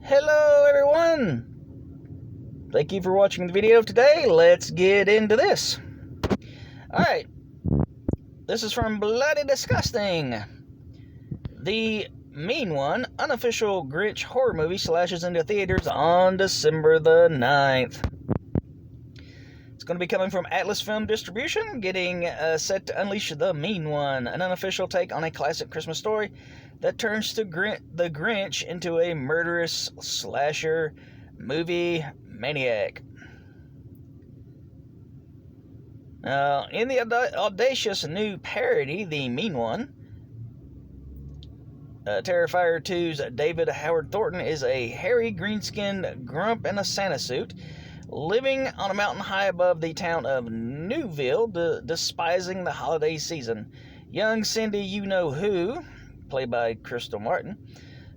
Hello everyone! Thank you for watching the video today. Let's get into this. Alright, this is from Bloody Disgusting. The Mean One, unofficial Grinch horror movie slashes into theaters on December the 9th. It's going to be coming from Atlas Film Distribution, getting set to unleash The Mean One, an unofficial take on a classic Christmas story that turns the Grinch into a murderous slasher movie maniac. In the audacious new parody, The Mean One, Terrifier 2's David Howard Thornton is a hairy, green-skinned grump in a Santa suit, living on a mountain high above the town of Newville, despising the holiday season. Young Cindy You-Know-Who, played by Crystal Martin,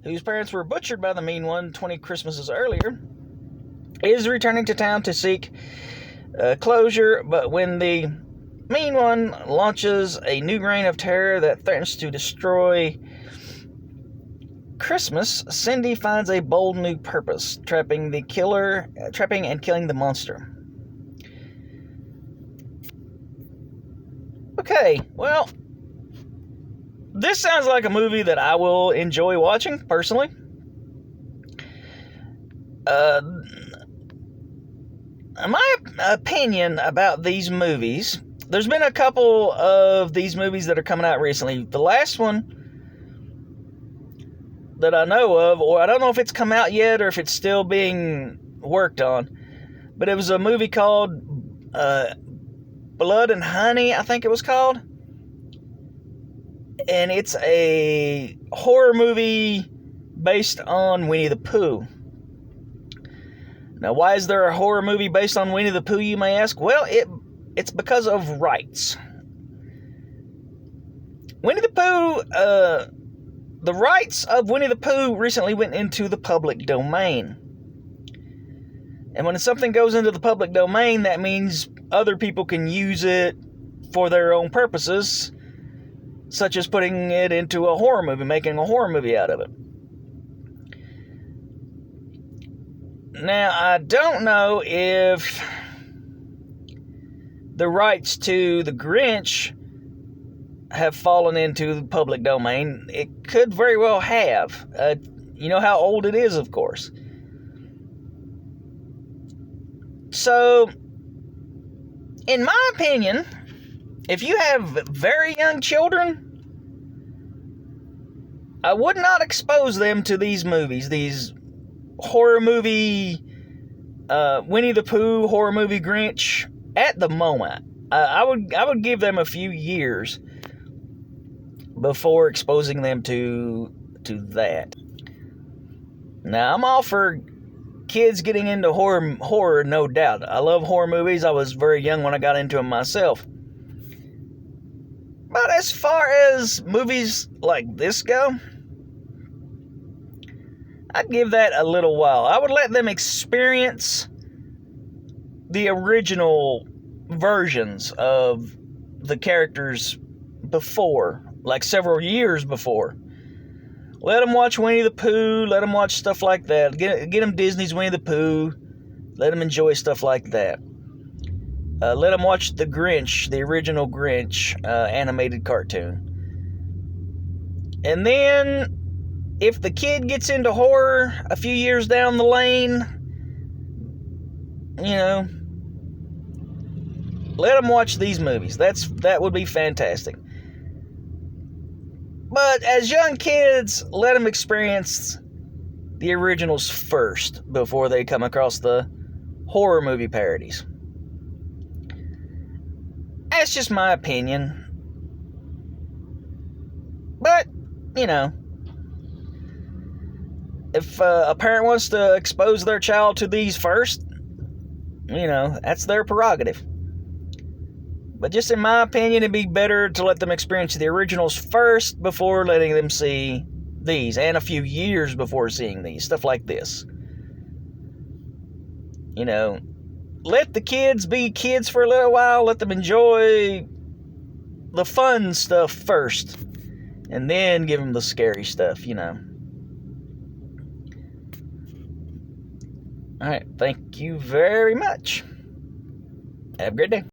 whose parents were butchered by the Mean One 20 Christmases earlier, is returning to town to seek closure, but when the Mean One launches a new reign of terror that threatens to destroy Christmas, Cindy finds a bold new purpose, trapping and killing the monster. Okay, well, this sounds like a movie that I will enjoy watching, personally. My opinion about these movies, there's been a couple of these movies that are coming out recently. The last one that I know of, or I don't know if it's come out yet or if it's still being worked on, but it was a movie called Blood and Honey, I think it was called. And it's a horror movie based on Winnie the Pooh. Now, why is there a horror movie based on Winnie the Pooh, you may ask? Well, it's because of rights. Winnie the Pooh, the rights of Winnie the Pooh recently went into the public domain. And when something goes into the public domain, that means other people can use it for their own purposes, such as putting it into a horror movie, making a horror movie out of it. Now, I don't know if the rights to The Grinch have fallen into the public domain. It could very well have. You know how old it is, of course. So, in my opinion, if you have very young children, I would not expose them to these movies, these horror movie, Winnie the Pooh, horror movie Grinch, at the moment. I would give them a few years before exposing them to that. Now, I'm all for kids getting into horror, no doubt. I love horror movies. I was very young when I got into them myself. But as far as movies like this go, I'd give that a little while. I would let them experience the original versions of the characters before, like several years before. Let them watch Winnie the Pooh, let them watch stuff like that. Get them Disney's Winnie the Pooh, let them enjoy stuff like that. Let them watch The Grinch, the original Grinch animated cartoon. And then, if the kid gets into horror a few years down the lane, you know, let them watch these movies. That would be fantastic. But as young kids, let them experience the originals first before they come across the horror movie parodies. That's just my opinion. But, you know, if a parent wants to expose their child to these first, you know, that's their prerogative. But just in my opinion, it'd be better to let them experience the originals first before letting them see these, and a few years before seeing these, stuff like this. You know, let the kids be kids for a little while, let them enjoy the fun stuff first, and then give them the scary stuff, you know. All right. Thank you very much. Have a great day.